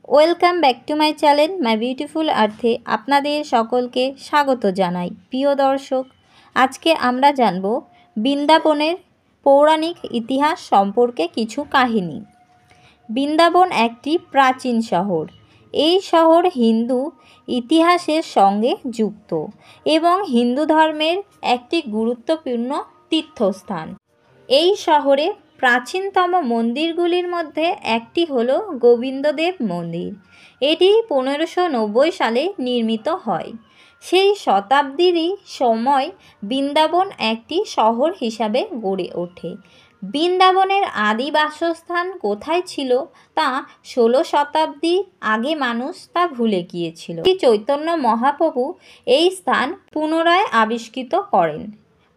Welcome back to my channel my beautiful আর্থে আপনাদের সকলকে স্বাগত জানাই। প্রিয় দর্শক, আজকে আমরা জানব বৃন্দাবনের পৌরাণিক ইতিহাস সম্পর্কে কিছু কাহিনী। বৃন্দাবন একটি প্রাচীন শহর। এই শহর হিন্দু ইতিহাসের সঙ্গে যুক্ত এবং হিন্দু ধর্মের একটি গুরুত্বপূর্ণ তীর্থস্থান। এই শহরে প্রাচীনতম মন্দিরগুলির মধ্যে একটি হলো গোবিন্দদেব মন্দির। এটি 1590 সালে নির্মিত হয়। সেই শতাব্দীরই সময় বৃন্দাবন একটি শহর হিসাবে গড়ে ওঠে। বৃন্দাবনের আদি বাসস্থান কোথায় ছিল তা 16 শতাব্দী আগে মানুষ তা ভুলে গিয়েছিল। চৈতন্য মহাপ্রভু এই স্থান পুনরায় আবিষ্কৃত করেন।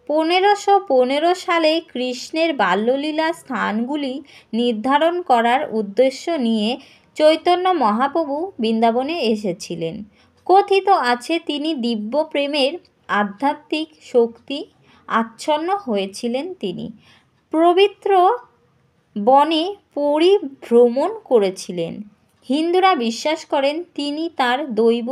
1515 সালে কৃষ্ণের বাল্যলীলা স্থানগুলি নির্ধারণ করার উদ্দেশ্য নিয়ে চৈতন্য মহাপ্রভু বৃন্দাবনে এসেছিলেন। কথিত আছে তিনি দিব্য প্রেমের আধ্যাত্মিক শক্তি আচ্ছন্ন হয়েছিলেন। তিনি পবিত্র বনে পরিভ্রমণ করেছিলেন। হিন্দুরা বিশ্বাস করেন তিনি তার দৈব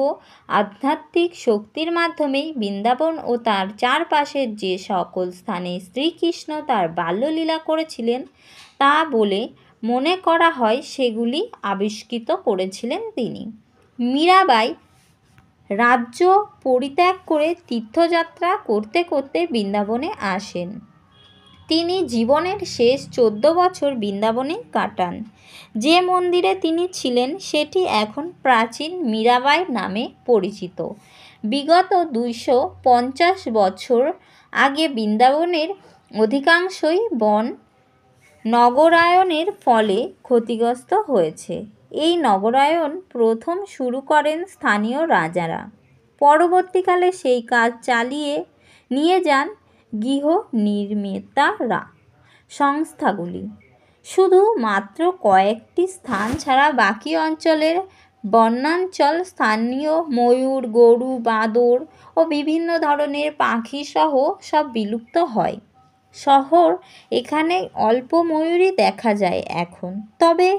আধ্যাত্মিক শক্তির মাধ্যমেই বৃন্দাবন ও তার চারপাশের যে সকল স্থানে শ্রীকৃষ্ণ তার বাল্যলীলা করেছিলেন তা বলে মনে করা হয় সেগুলি আবিষ্কৃত করেছিলেন তিনি। মীরাবাই রাজ্য পরিত্যাগ করে তীর্থযাত্রা করতে করতে বৃন্দাবনে আসেন। তিনি জীবনের শেষ 14 বছর বৃন্দাবনে কাটান। যে মন্দিরে তিনি ছিলেন সেটি এখন প্রাচীন মীরাবাই নামে পরিচিত। বিগত 250 বছর আগে বৃন্দাবনের অধিকাংশই বন নগরায়নের ফলে ক্ষতিগ্রস্ত হয়েছে। এই নগরায়ন প্রথম শুরু করেন স্থানীয় রাজারা। পরবর্তীকালে সেই কাজ চালিয়ে নিয়ে যান গৃহ নির্মাতারা সংস্থাগুলি। শুধু মাত্র কয়েকটি স্থান ছাড়া বাকি অঞ্চলের বনাঞ্চল স্থানীয় ময়ূর, গরু, বাঁদর ও বিভিন্ন ধরনের পাখি সহ সব বিলুপ্ত হয়। শহর এখানে অল্প ময়ূরই দেখা যায় এখন, তবে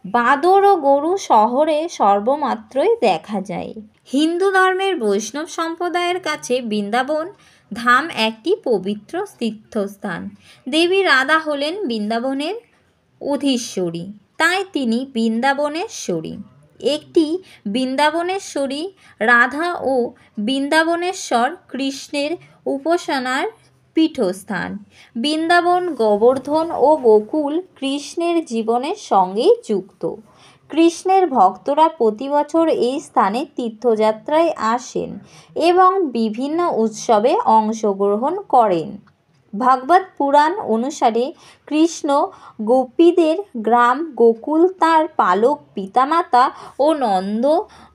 বাঁদর ও গরু শহরে সর্বমাত্রই দেখা যায়। হিন্দু ধর্মের বৈষ্ণব সম্প্রদায়ের কাছে বৃন্দাবন ধাম একটি পবিত্র তীর্থস্থান। দেবী রাধা হলেন বৃন্দাবনের অধীশ্বরী, তাই তিনি বৃন্দাবনেশ্বরী। একটি বৃন্দাবনেশ্বরী রাধা ও বৃন্দাবনেশ্বর কৃষ্ণের উপাসনার পীঠস্থান। বৃন্দাবন, গোবর্ধন ও গোকুল কৃষ্ণের জীবনের সঙ্গেই যুক্ত। কৃষ্ণের ভক্তরা প্রতি বছর এই স্থানে তীর্থযাত্রায় আসেন এবং বিভিন্ন উৎসবে অংশগ্রহণ করেন। ভাগবত পুরাণ অনুসারে কৃষ্ণ গোপীদের গ্রাম গোকুল তাঁর পালক পিতামাতা ও নন্দ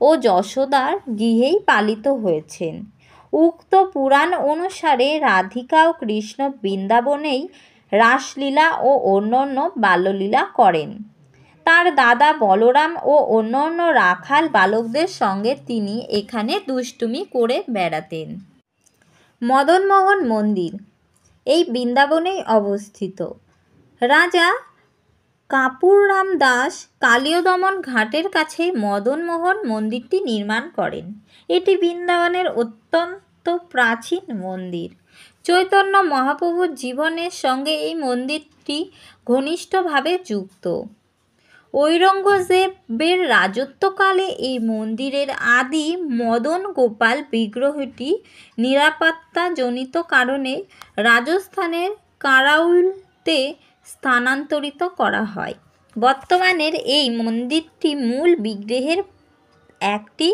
ও যশোদার গৃহেই পালিত হয়েছেন। উক্ত পুরাণ অনুসারে রাধিকা ও কৃষ্ণ বৃন্দাবনেই রাসলীলা ও অন্যান্য বাল্যলীলা করেন। তার দাদা বলরাম ও অন্যান্য রাখাল বালকদের সঙ্গে তিনি এখানে দুষ্টুমি করে বেড়াতেন। মদনমোহন মন্দির এই বৃন্দাবনেই অবস্থিত। রাজা কাপুররাম দাস কালিয়দমন ঘাটের কাছে মদনমোহন মন্দিরটি নির্মাণ করেন। এটি বৃন্দাবনের অত্যন্ত প্রাচীন মন্দির। চৈতন্য মহাপ্রভুর জীবনের সঙ্গে এই মন্দিরটি ঘনিষ্ঠভাবে যুক্ত। ঔরঙ্গজেবের রাজত্বকালে এই মন্দিরের আদি মদন গোপাল বিগ্রহটি নিরাপত্তাজনিত কারণে রাজস্থানের কারাউলতে স্থানান্তরিত করা হয়। বর্তমানের এই মন্দিরটি মূল বিগ্রহের একটি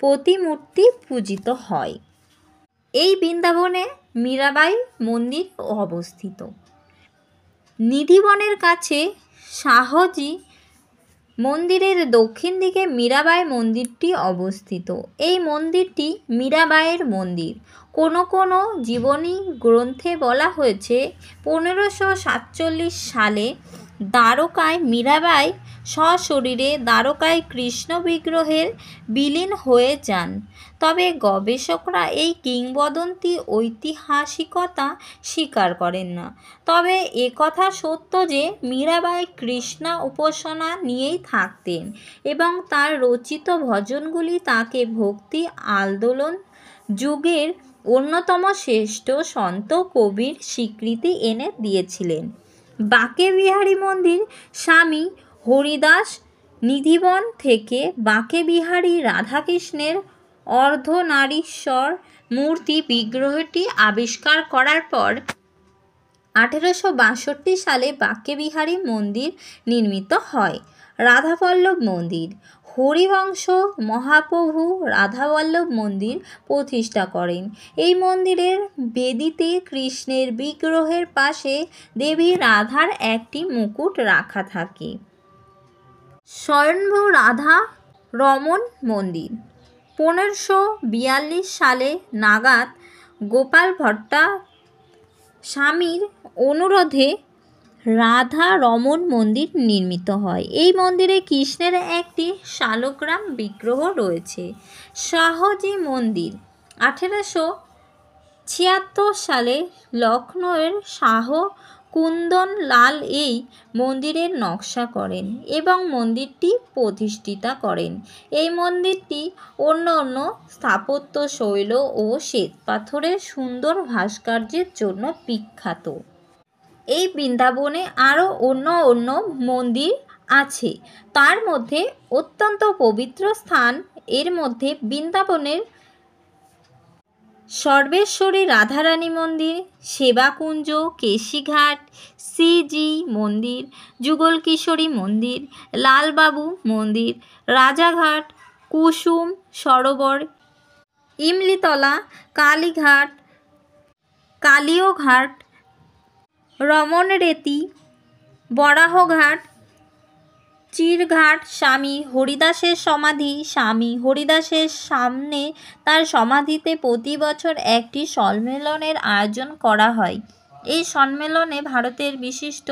প্রতিমূর্তি পূজিত হয়। এই বৃন্দাবনে মীরাবাই মন্দির অবস্থিত। নিধিবনের কাছে শাহজি মন্দিরের দক্ষিণ দিকে মীরাবাই মন্দিরটি অবস্থিত। এই মন্দিরটি মীরাবাইয়ের মন্দির। কোনো জীবনী গ্রন্থে বলা হয়েছে 1547 সালে দ্বারকায় মীরাবাই সশরীরে দ্বারকায় কৃষ্ণ বিগ্রহের বিলীন হয়ে যান। তবে গবেষকরা এই কিংবদন্তি ঐতিহাসিকতা স্বীকার করেন না। তবে একথা সত্য যে মীরাবাই কৃষ্ণা উপাসনা নিয়েই থাকতেন এবং তার রচিত ভজনগুলি তাকে ভক্তি আন্দোলন যুগের অন্যতম শ্রেষ্ঠ সন্ত কবির স্বীকৃতি এনে দিয়েছিলেন। বাঁকে বিহারী মন্দির স্বামী হরিদাস নিধিবন থেকে বাঁকে বিহারী রাধাকৃষ্ণের অর্ধনারীশ্বর মূর্তি বিগ্রহটি আবিষ্কার করার পর 1862 সালে বাঁকে বিহারী মন্দির নির্মিত হয়। রাধাবল্লভ মন্দির হরিবংশ মহাপ্রভু রাধাবল্লভ মন্দির প্রতিষ্ঠা করেন। এই মন্দিরের বেদিতে কৃষ্ণের বিগ্রহের পাশে দেবী রাধার একটি মুকুট রাখা থাকে। স্বয়ম্ভু রাধা রমণ মন্দির 1542 সালে নাগাদ গোপাল ভট্টা স্বামীর অনুরোধে রাধা রমণ মন্দির নির্মিত হয়। এই মন্দিরে কৃষ্ণের একটি শালগ্রাম বিগ্রহ রয়েছে। শাহজি মন্দির 1876 সালে লখনৌয়ের শাহ কুন্দন লাল এই মন্দিরের নকশা করেন এবং মন্দিরটি প্রতিষ্ঠিতা করেন। এই মন্দিরটি অন্য অন্য স্থাপত্য শৈল ও শ্বেতপাথরের সুন্দর ভাস্কর্যের জন্য বিখ্যাত। এই বৃন্দাবনে আরও অন্য মন্দির আছে, তার মধ্যে অত্যন্ত পবিত্র স্থান এর মধ্যে বৃন্দাবনের সর্বেশ্বরী রাধারানী মন্দির, সেবাকুঞ্জ, কেশিঘাট, শ্রীজি মন্দির, যুগল কিশোরী মন্দির, লালবাবু মন্দির, রাজাঘাট, কুসুম সরোবর, ইমলিতলা, কালীঘাট, কালীয়ঘাট, রমণরেতি, বরাহঘাট, চিরঘাট, স্বামী হরিদাসের সমাধি। স্বামী হরিদাসের সামনে তার সমাধিতে প্রতি বছর একটি সম্মেলনের আয়োজন করা হয়। এই সম্মেলনে ভারতের বিশিষ্ট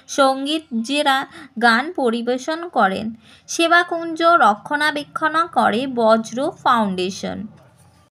সঙ্গীতজ্ঞরা গান পরিবেশন করেন। সেবাকুঞ্জ রক্ষণাবেক্ষণ করে বজ্র ফাউন্ডেশন।